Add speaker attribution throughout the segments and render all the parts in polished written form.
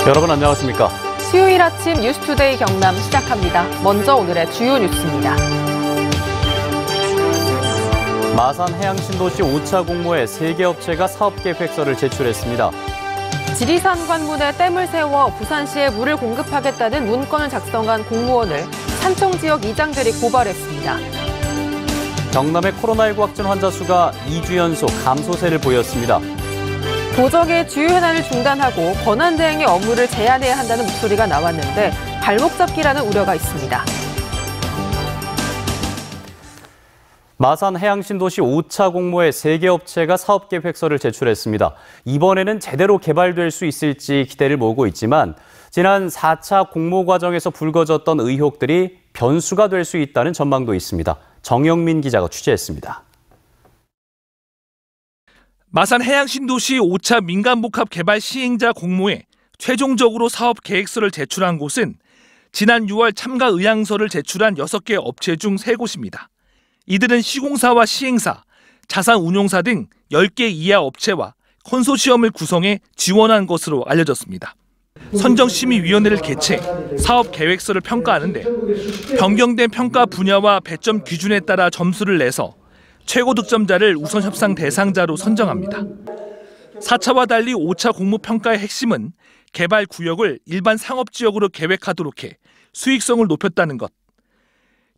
Speaker 1: 여러분 안녕하십니까?
Speaker 2: 수요일 아침 뉴스투데이 경남 시작합니다. 먼저 오늘의 주요 뉴스입니다.
Speaker 1: 마산 해양신도시 5차 공모에 3개 업체가 사업계획서를 제출했습니다.
Speaker 2: 지리산 관문에 댐을 세워 부산시에 물을 공급하겠다는 문건을 작성한 공무원을 산청 지역 이장들이 고발했습니다.
Speaker 1: 경남의 코로나19 확진 환자 수가 2주 연속 감소세를 보였습니다.
Speaker 2: 도적의 주요 현안을 중단하고 권한대행의 업무를 제한해야 한다는 목소리가 나왔는데 발목 잡기라는 우려가 있습니다.
Speaker 1: 마산 해양신도시 5차 공모에 3개 업체가 사업계획서를 제출했습니다. 이번에는 제대로 개발될 수 있을지 기대를 모으고 있지만 지난 4차 공모 과정에서 불거졌던 의혹들이 변수가 될 수 있다는 전망도 있습니다. 정영민 기자가 취재했습니다.
Speaker 3: 마산 해양신도시 5차 민간복합 개발 시행자 공모에 최종적으로 사업 계획서를 제출한 곳은 지난 6월 참가 의향서를 제출한 6개 업체 중 3곳입니다. 이들은 시공사와 시행사, 자산운용사 등 10개 이하 업체와 컨소시엄을 구성해 지원한 것으로 알려졌습니다. 선정심의위원회를 개최 사업 계획서를 평가하는데 변경된 평가 분야와 배점 기준에 따라 점수를 내서 최고 득점자를 우선 협상 대상자로 선정합니다. 4차와 달리 5차 공모 평가의 핵심은 개발 구역을 일반 상업지역으로 계획하도록 해 수익성을 높였다는 것.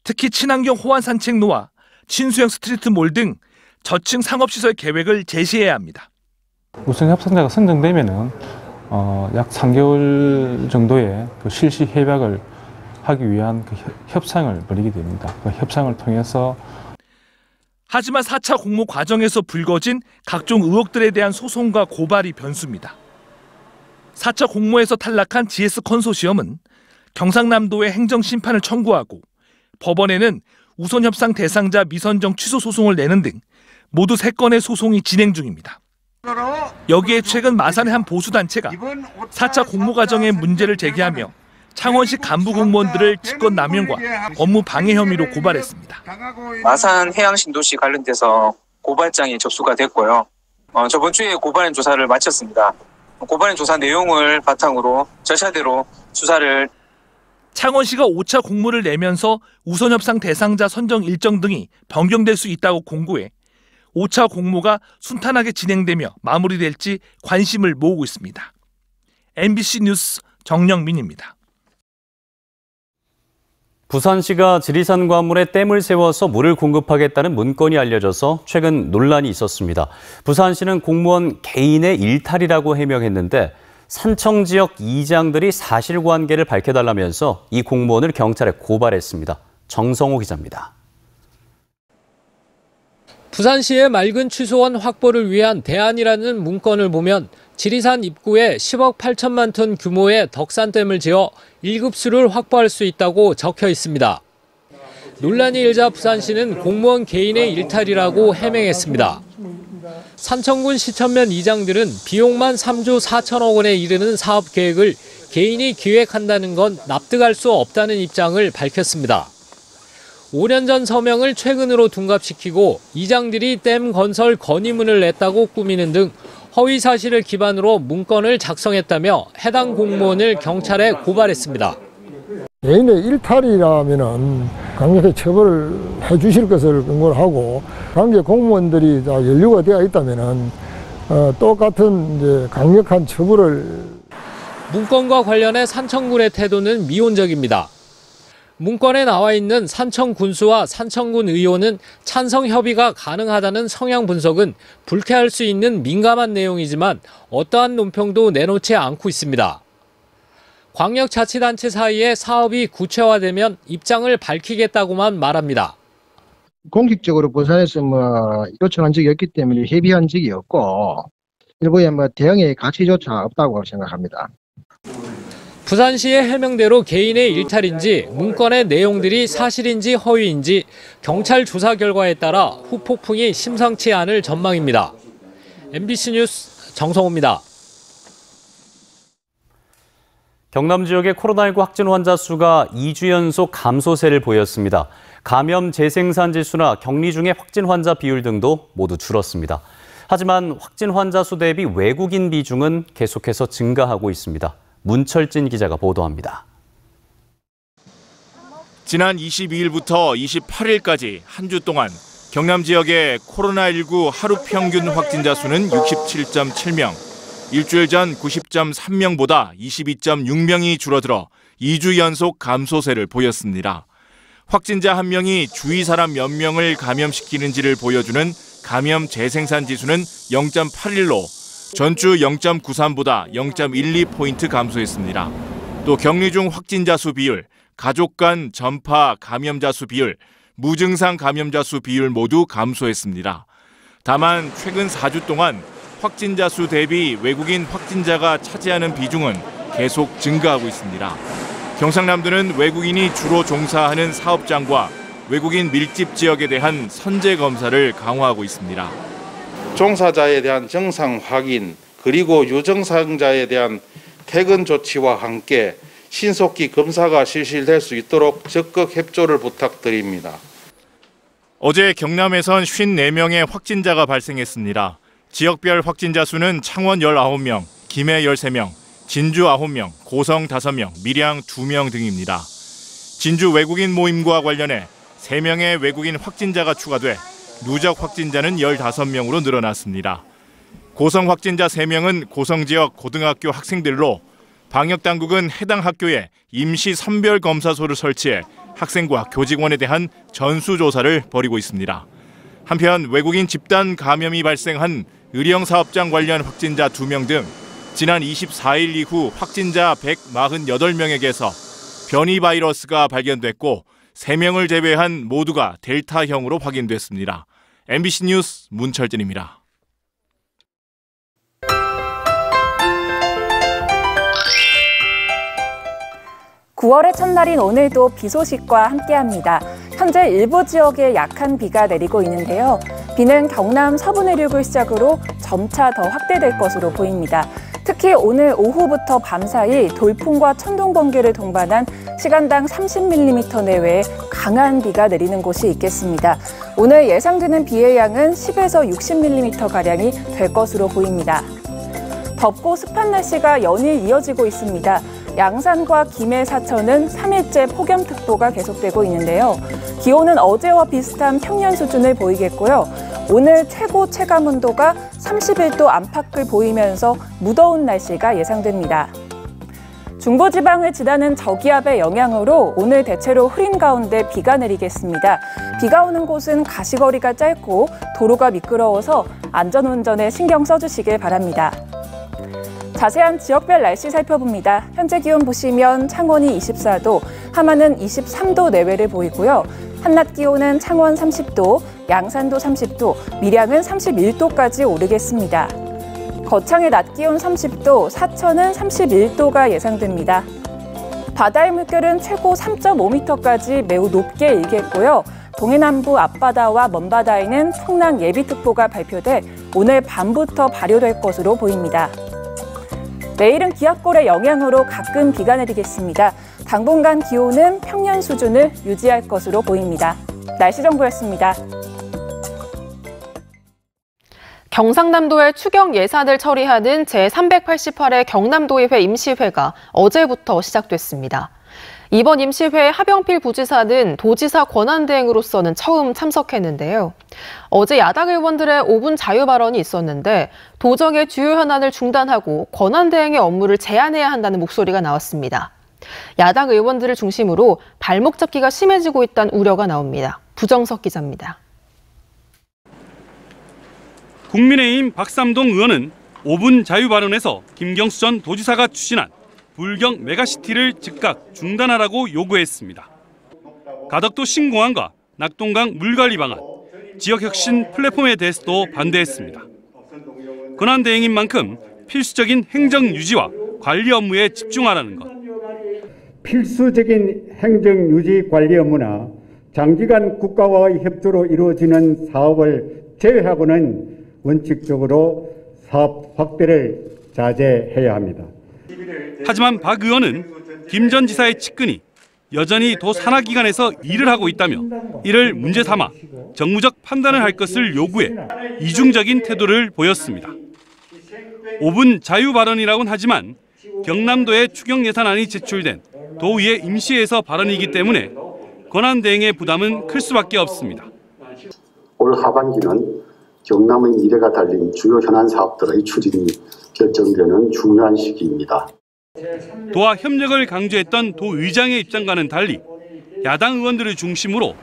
Speaker 3: 특히 친환경 호환 산책로와 친수형 스트리트몰 등 저층 상업시설 계획을 제시해야 합니다.
Speaker 4: 우선 협상자가 선정되면은 약 3개월 정도의 그 실시 협약을 하기 위한 그 협상을 벌이게 됩니다. 그 협상을 통해서
Speaker 3: 하지만 4차 공모 과정에서 불거진 각종 의혹들에 대한 소송과 고발이 변수입니다. 4차 공모에서 탈락한 GS 컨소시엄은 경상남도에 행정심판을 청구하고 법원에는 우선 협상 대상자 미선정 취소 소송을 내는 등 모두 3건의 소송이 진행 중입니다. 여기에 최근 마산의 한 보수단체가 4차 공모 과정의 문제를 제기하며 창원시 간부 공무원들을 직권남용과 업무 방해 혐의로 고발했습니다.
Speaker 5: 마산 해양신도시 관련돼서 고발장이 접수가 됐고요. 저번 주에 고발인 조사를 마쳤습니다. 고발인 조사 내용을 바탕으로 절차대로 수사를.
Speaker 3: 창원시가 5차 공모를 내면서 우선 협상 대상자 선정 일정 등이 변경될 수 있다고 공고해 5차 공모가 순탄하게 진행되며 마무리될지 관심을 모으고 있습니다. MBC 뉴스 정영민입니다.
Speaker 1: 부산시가 지리산 관문에 댐을 세워서 물을 공급하겠다는 문건이 알려져서 최근 논란이 있었습니다. 부산시는 공무원 개인의 일탈이라고 해명했는데 산청 지역 이장들이 사실관계를 밝혀달라면서 이 공무원을 경찰에 고발했습니다. 정성호 기자입니다.
Speaker 6: 부산시의 맑은 취소원 확보를 위한 대안이라는 문건을 보면 지리산 입구에 10억 8천만 톤 규모의 덕산댐을 지어 1급수를 확보할 수 있다고 적혀 있습니다. 논란이 일자 부산시는 공무원 개인의 일탈이라고 해명했습니다. 산청군 시천면 이장들은 비용만 3조 4천억 원에 이르는 사업 계획을 개인이 기획한다는 건 납득할 수 없다는 입장을 밝혔습니다. 5년 전 서명을 최근으로 둔갑시키고 이장들이 댐 건설 건의문을 냈다고 꾸미는 등 허위 사실을 기반으로 문건을 작성했다며 해당 공무원을 경찰에 고발했습니다.
Speaker 7: 개인의 일탈이라면 강력하게 처벌을 해주실 것을 근거로 하고 관계 공무원들이 다 연루가 되어 있다면 똑같은 이제 강력한 처벌을.
Speaker 6: 문건과 관련해 산청군의 태도는 미온적입니다. 문건에 나와 있는 산청 군수와 산청군 의원은 찬성 협의가 가능하다는 성향 분석은 불쾌할 수 있는 민감한 내용이지만 어떠한 논평도 내놓지 않고 있습니다. 광역자치단체 사이에 사업이 구체화되면 입장을 밝히겠다고만 말합니다.
Speaker 8: 공식적으로 부산에서 요청한 적이 없기 때문에 협의한 적이 없고 일부에 대응의 가치조차 없다고 생각합니다.
Speaker 6: 부산시의 해명대로 개인의 일탈인지 문건의 내용들이 사실인지 허위인지 경찰 조사 결과에 따라 후폭풍이 심상치 않을 전망입니다. MBC 뉴스 정성호입니다.
Speaker 1: 경남 지역의 코로나19 확진 환자 수가 2주 연속 감소세를 보였습니다. 감염 재생산 지수나 격리 중의 확진 환자 비율 등도 모두 줄었습니다. 하지만 확진 환자 수 대비 외국인 비중은 계속해서 증가하고 있습니다. 문철진 기자가 보도합니다.
Speaker 9: 지난 22일부터 28일까지 한 주 동안 경남 지역의 코로나19 하루 평균 확진자 수는 67.7명, 일주일 전 90.3명보다 22.6명이 줄어들어 2주 연속 감소세를 보였습니다. 확진자 한 명이 주위 사람 몇 명을 감염시키는지를 보여주는 감염 재생산 지수는 0.81로 전주 0.93보다 0.12포인트 감소했습니다. 또 격리 중 확진자 수 비율, 가족 간 전파 감염자 수 비율, 무증상 감염자 수 비율 모두 감소했습니다. 다만 최근 4주 동안 확진자 수 대비 외국인 확진자가 차지하는 비중은 계속 증가하고 있습니다. 경상남도는 외국인이 주로 종사하는 사업장과 외국인 밀집 지역에 대한 선제 검사를 강화하고 있습니다.
Speaker 10: 종사자에 대한 정상 확인, 그리고 유증상자에 대한 퇴근 조치와 함께 신속히 검사가 실시될 수 있도록 적극 협조를 부탁드립니다.
Speaker 9: 어제 경남에선 54명의 확진자가 발생했습니다. 지역별 확진자 수는 창원 19명, 김해 13명, 진주 9명, 고성 5명, 밀양 2명 등입니다. 진주 외국인 모임과 관련해 3명의 외국인 확진자가 추가돼 누적 확진자는 15명으로 늘어났습니다. 고성 확진자 3명은 고성 지역 고등학교 학생들로 방역당국은 해당 학교에 임시 선별검사소를 설치해 학생과 교직원에 대한 전수조사를 벌이고 있습니다. 한편 외국인 집단 감염이 발생한 의령사업장 관련 확진자 2명 등 지난 24일 이후 확진자 148명에게서 변이 바이러스가 발견됐고 3명을 제외한 모두가 델타형으로 확인됐습니다. MBC 뉴스 문철진입니다.
Speaker 11: 9월의 첫날인 오늘도 비 소식과 함께합니다. 현재 일부 지역에 약한 비가 내리고 있는데요. 비는 경남 서부 내륙을 시작으로 점차 더 확대될 것으로 보입니다. 특히 오늘 오후부터 밤 사이 돌풍과 천둥, 번개를 동반한 시간당 30mm 내외의 강한 비가 내리는 곳이 있겠습니다. 오늘 예상되는 비의 양은 10에서 60mm가량이 될 것으로 보입니다. 덥고 습한 날씨가 연일 이어지고 있습니다. 양산과 김해, 사천은 3일째 폭염특보가 계속되고 있는데요. 기온은 어제와 비슷한 평년 수준을 보이겠고요. 오늘 최고 체감 온도가 31도 안팎을 보이면서 무더운 날씨가 예상됩니다. 중부지방을 지나는 저기압의 영향으로 오늘 대체로 흐린 가운데 비가 내리겠습니다. 비가 오는 곳은 가시거리가 짧고 도로가 미끄러워서 안전운전에 신경 써주시길 바랍니다. 자세한 지역별 날씨 살펴봅니다. 현재 기온 보시면 창원이 24도, 함안은 23도 내외를 보이고요. 한낮 기온은 창원 30도, 양산도 30도, 밀양은 31도까지 오르겠습니다. 거창의 낮 기온 30도, 사천은 31도가 예상됩니다. 바다의 물결은 최고 3.5m까지 매우 높게 일겠고요. 동해남부 앞바다와 먼바다에는 풍랑 예비특보가 발표돼 오늘 밤부터 발효될 것으로 보입니다. 내일은 기압골의 영향으로 가끔 비가 내리겠습니다. 당분간 기온은 평년 수준을 유지할 것으로 보입니다. 날씨 정보였습니다.
Speaker 2: 경상남도의 추경 예산을 처리하는 제388회 경남도의회 임시회가 어제부터 시작됐습니다. 이번 임시회 하병필 부지사는 도지사 권한대행으로서는 처음 참석했는데요. 어제 야당 의원들의 5분 자유 발언이 있었는데 도정의 주요 현안을 중단하고 권한대행의 업무를 제한해야 한다는 목소리가 나왔습니다. 야당 의원들을 중심으로 발목 잡기가 심해지고 있다는 우려가 나옵니다. 부정석 기자입니다.
Speaker 12: 국민의힘 박삼동 의원은 5분 자유 발언에서 김경수 전 도지사가 추진한 불경 메가시티를 즉각 중단하라고 요구했습니다. 가덕도 신공항과 낙동강 물관리 방안, 지역혁신 플랫폼에 대해서도 반대했습니다. 권한대행인 만큼 필수적인 행정 유지와 관리 업무에 집중하라는 것.
Speaker 13: 필수적인 행정 유지 관리 업무나 장기간 국가와의 협조로 이루어지는 사업을 제외하고는 원칙적으로 사업 확대를 자제해야 합니다.
Speaker 12: 하지만 박 의원은 김 전 지사의 측근이 여전히 도 산하기관에서 일을 하고 있다며 이를 문제 삼아 정무적 판단을 할 것을 요구해 이중적인 태도를 보였습니다. 5분 자유 발언이라고는 하지만 경남도에 추경 예산안이 제출된 도의회 임시회에서 발언이기 때문에 권한 대행의 부담은 클 수밖에 없습니다.
Speaker 14: 올 하반기는 경남의 미래가 달린 주요 현안 사업들의 추진이 결정되는 중요한 시기입니다.
Speaker 12: 도와 협력을 강조했던 도의장의 입장과는 달리 야당 의원들을 중심으로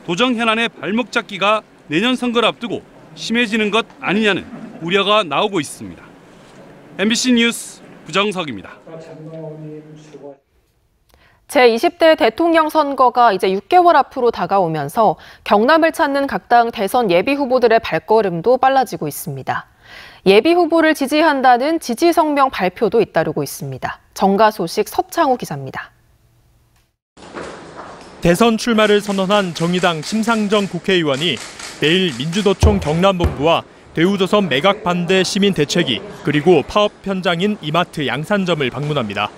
Speaker 12: 도정 현안의 발목 잡기가 내년 선거를 앞두고 심해지는 것 아니냐는 우려가 나오고 있습니다. MBC 뉴스 부정석입니다.
Speaker 2: 제20대 대통령 선거가 이제 6개월 앞으로 다가오면서 경남을 찾는 각 당 대선 예비 후보들의 발걸음도 빨라지고 있습니다. 예비 후보를 지지한다는 지지 성명 발표도 잇따르고 있습니다. 정가 소식 서창우 기자입니다.
Speaker 15: 대선 출마를 선언한 정의당 심상정 국회의원이 내일 민주노총 경남본부와 대우조선 매각 반대 시민 대책위 그리고 파업 현장인 이마트 양산점을 방문합니다.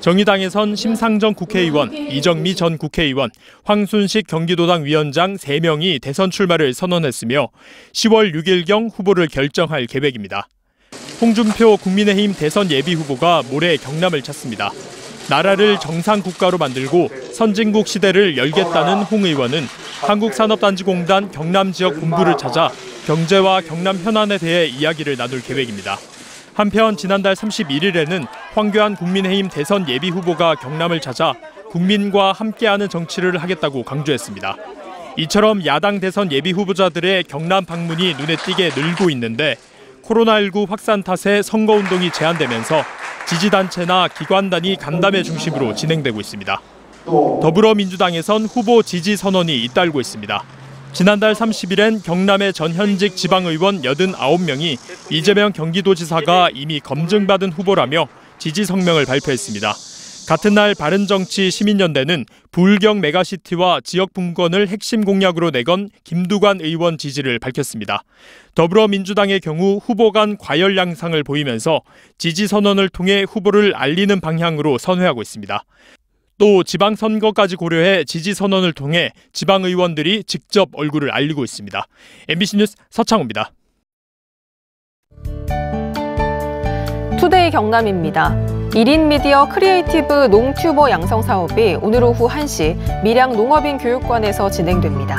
Speaker 15: 정의당에선 심상정 국회의원, 이정미 전 국회의원, 황순식 경기도당 위원장 3명이 대선 출마를 선언했으며 10월 6일경 후보를 결정할 계획입니다. 홍준표 국민의힘 대선 예비 후보가 모레 경남을 찾습니다. 나라를 정상국가로 만들고 선진국 시대를 열겠다는 홍 의원은 한국산업단지공단 경남 지역 본부를 찾아 경제와 경남 현안에 대해 이야기를 나눌 계획입니다. 한편 지난달 31일에는 황교안 국민의힘 대선 예비 후보가 경남을 찾아 국민과 함께하는 정치를 하겠다고 강조했습니다. 이처럼 야당 대선 예비 후보자들의 경남 방문이 눈에 띄게 늘고 있는데 코로나19 확산 탓에 선거운동이 제한되면서 지지단체나 기관단이 간담회 중심으로 진행되고 있습니다. 더불어민주당에선 후보 지지 선언이 잇따르고 있습니다. 지난달 30일엔 경남의 전현직 지방의원 89명이 이재명 경기도지사가 이미 검증받은 후보라며 지지 성명을 발표했습니다. 같은 날 바른정치 시민연대는 불경 메가시티와 지역 분권을 핵심 공약으로 내건 김두관 의원 지지를 밝혔습니다. 더불어민주당의 경우 후보 간 과열 양상을 보이면서 지지 선언을 통해 후보를 알리는 방향으로 선회하고 있습니다. 또 지방선거까지 고려해 지지 선언을 통해 지방의원들이 직접 얼굴을 알리고 있습니다. MBC 뉴스 서창우입니다.
Speaker 2: 투데이 경남입니다. 1인 미디어 크리에이티브 농튜버 양성 사업이 오늘 오후 1시 밀양 농업인 교육관에서 진행됩니다.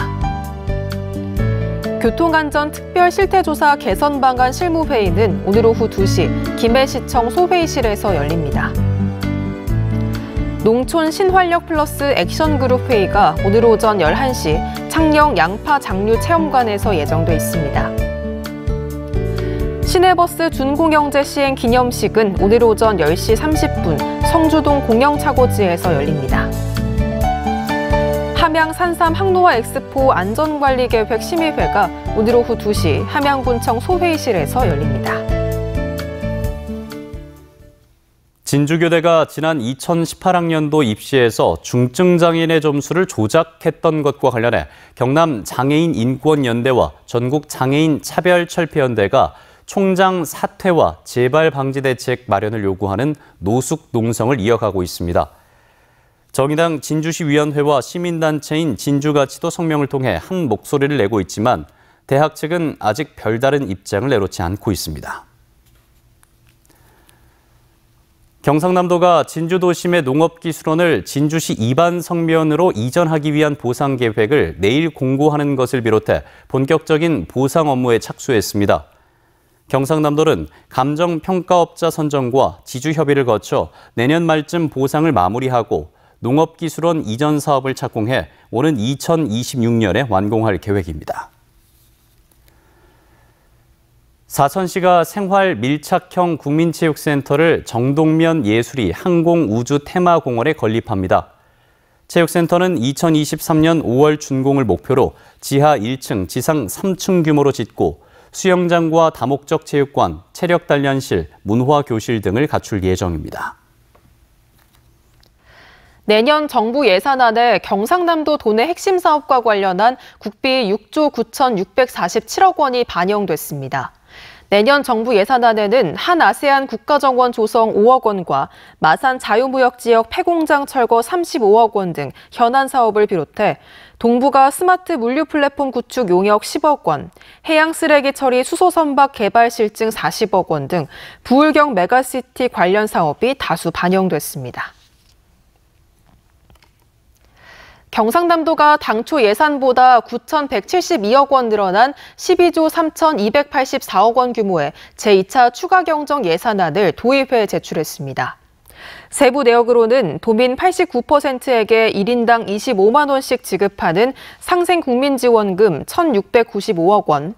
Speaker 2: 교통안전 특별 실태조사 개선 방안 실무회의는 오늘 오후 2시 김해시청 소회의실에서 열립니다. 농촌 신활력 플러스 액션그룹 회의가 오늘 오전 11시 창녕 양파 장류 체험관에서 예정돼 있습니다. 시내버스 준공영제 시행 기념식은 오늘 오전 10시 30분 성주동 공영차고지에서 열립니다. 함양 산삼 항노화 엑스포 안전관리계획 심의회가 오늘 오후 2시 함양군청 소회의실에서 열립니다.
Speaker 1: 진주교대가 지난 2018학년도 입시에서 중증장애인의 점수를 조작했던 것과 관련해 경남 장애인 인권연대와 전국 장애인 차별철폐연대가 총장 사퇴와 재발 방지 대책 마련을 요구하는 노숙 농성을 이어가고 있습니다. 정의당 진주시 위원회와 시민단체인 진주가치도 성명을 통해 한 목소리를 내고 있지만 대학 측은 아직 별다른 입장을 내놓지 않고 있습니다. 경상남도가 진주도심의 농업기술원을 진주시 이반 성면으로 이전하기 위한 보상 계획을 내일 공고하는 것을 비롯해 본격적인 보상 업무에 착수했습니다. 경상남도는 감정평가업자 선정과 지주협의를 거쳐 내년 말쯤 보상을 마무리하고 농업기술원 이전 사업을 착공해 오는 2026년에 완공할 계획입니다. 사천시가 생활 밀착형 국민체육센터를 정동면 예술이 항공우주테마공원에 건립합니다. 체육센터는 2023년 5월 준공을 목표로 지하 1층, 지상 3층 규모로 짓고 수영장과 다목적 체육관, 체력단련실, 문화교실 등을 갖출 예정입니다.
Speaker 2: 내년 정부 예산안에 경상남도 도내 핵심 사업과 관련한 국비 6조 9,647억 원이 반영됐습니다. 내년 정부 예산안에는 한 아세안 국가정원 조성 5억 원과 마산 자유무역지역 폐공장 철거 35억 원 등 현안 사업을 비롯해 동부가 스마트 물류 플랫폼 구축 용역 10억 원, 해양 쓰레기 처리 수소 선박 개발 실증 40억 원 등 부울경 메가시티 관련 사업이 다수 반영됐습니다. 경상남도가 당초 예산보다 9,172억 원 늘어난 12조 3,284억 원 규모의 제2차 추가 경정 예산안을 도의회에 제출했습니다. 세부 내역으로는 도민 89%에게 1인당 25만 원씩 지급하는 상생국민지원금 1,695억 원,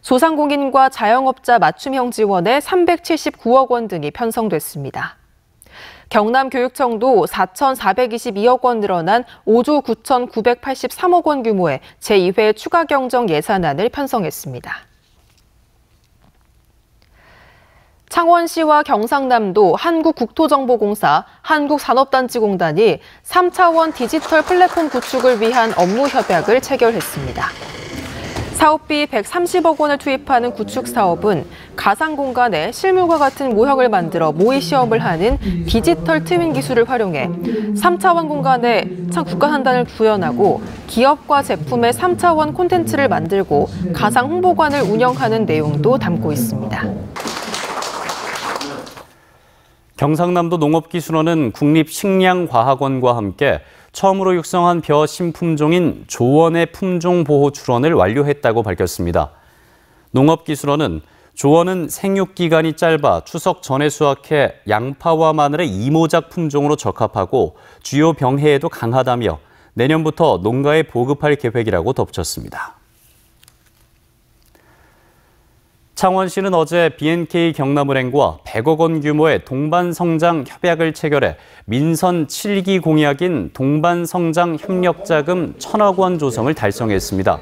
Speaker 2: 소상공인과 자영업자 맞춤형 지원에 379억 원 등이 편성됐습니다. 경남교육청도 4,422억 원 늘어난 5조 9,983억 원 규모의 제2회 추가 경정 예산안을 편성했습니다. 창원시와 경상남도 한국국토정보공사, 한국산업단지공단이 3차원 디지털 플랫폼 구축을 위한 업무 협약을 체결했습니다. 사업비 130억 원을 투입하는 구축 사업은 가상 공간에 실물과 같은 모형을 만들어 모의 시험을 하는 디지털 트윈 기술을 활용해 3차원 공간에 국가한단을 구현하고 기업과 제품의 3차원 콘텐츠를 만들고 가상 홍보관을 운영하는 내용도 담고 있습니다.
Speaker 1: 경상남도 농업기술원은 국립식량과학원과 함께 처음으로 육성한 벼 신품종인 조원의 품종보호 출원을 완료했다고 밝혔습니다. 농업기술원은 조원은 생육기간이 짧아 추석 전에 수확해 양파와 마늘의 이모작 품종으로 적합하고 주요 병해에도 강하다며 내년부터 농가에 보급할 계획이라고 덧붙였습니다. 창원시는 어제 B&K 경남은행과 100억 원 규모의 동반성장 협약을 체결해 민선 7기 공약인 동반성장 협력자금 1,000억 원 조성을 달성했습니다.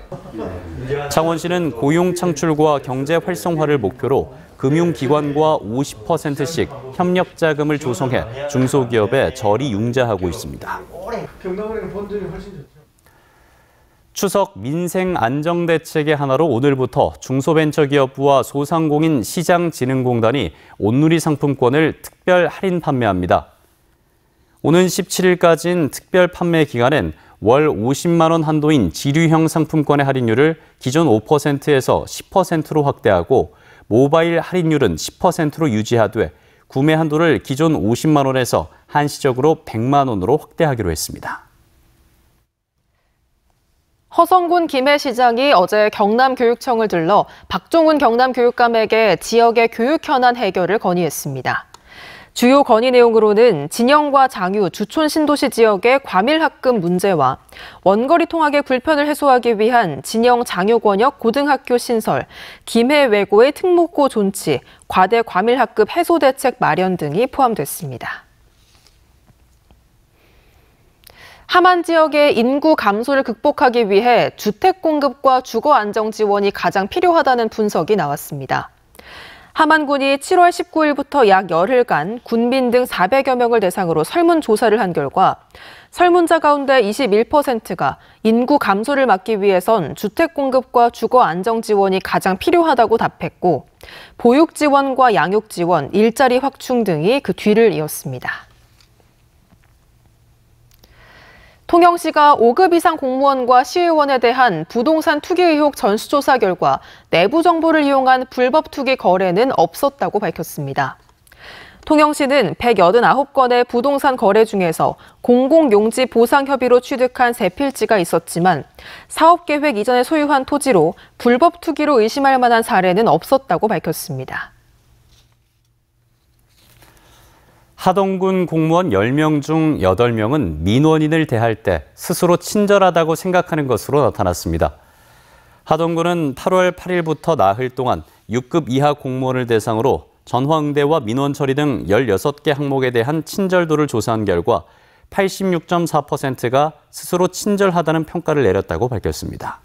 Speaker 1: 창원시는 고용 창출과 경제 활성화를 목표로 금융기관과 50%씩 협력자금을 조성해 중소기업에 저리 융자하고 있습니다.
Speaker 16: 경남은행 본점이 훨씬 좋죠.
Speaker 1: 추석 민생 안정대책의 하나로 오늘부터 중소벤처기업부와 소상공인 시장진흥공단이 온누리 상품권을 특별 할인 판매합니다. 오는 17일까지인 특별 판매 기간엔 월 50만 원 한도인 지류형 상품권의 할인율을 기존 5%에서 10%로 확대하고 모바일 할인율은 10%로 유지하되 구매 한도를 기존 50만 원에서 한시적으로 100만 원으로 확대하기로 했습니다.
Speaker 2: 허성군 김해시장이 어제 경남교육청을 들러 박종훈 경남교육감에게 지역의 교육 현안 해결을 건의했습니다. 주요 건의 내용으로는 진영과 장유, 주촌 신도시 지역의 과밀학급 문제와 원거리 통학의 불편을 해소하기 위한 진영 장유 권역 고등학교 신설, 김해 외고의 특목고 존치, 과대 과밀학급 해소 대책 마련 등이 포함됐습니다. 함안 지역의 인구 감소를 극복하기 위해 주택 공급과 주거 안정 지원이 가장 필요하다는 분석이 나왔습니다. 함안군이 7월 19일부터 약 열흘간 군민 등 400여 명을 대상으로 설문조사를 한 결과 설문자 가운데 21%가 인구 감소를 막기 위해선 주택 공급과 주거 안정 지원이 가장 필요하다고 답했고 보육 지원과 양육 지원, 일자리 확충 등이 그 뒤를 이었습니다. 통영시가 5급 이상 공무원과 시의원에 대한 부동산 투기 의혹 전수조사 결과 내부 정보를 이용한 불법 투기 거래는 없었다고 밝혔습니다. 통영시는 189건의 부동산 거래 중에서 공공용지 보상 협의로 취득한 세 필지가 있었지만 사업계획 이전에 소유한 토지로 불법 투기로 의심할 만한 사례는 없었다고 밝혔습니다.
Speaker 1: 하동군 공무원 10명 중 8명은 민원인을 대할 때 스스로 친절하다고 생각하는 것으로 나타났습니다. 하동군은 8월 8일부터 나흘 동안 6급 이하 공무원을 대상으로 전화응대와 민원 처리 등 16개 항목에 대한 친절도를 조사한 결과 86.4%가 스스로 친절하다는 평가를 내렸다고 밝혔습니다.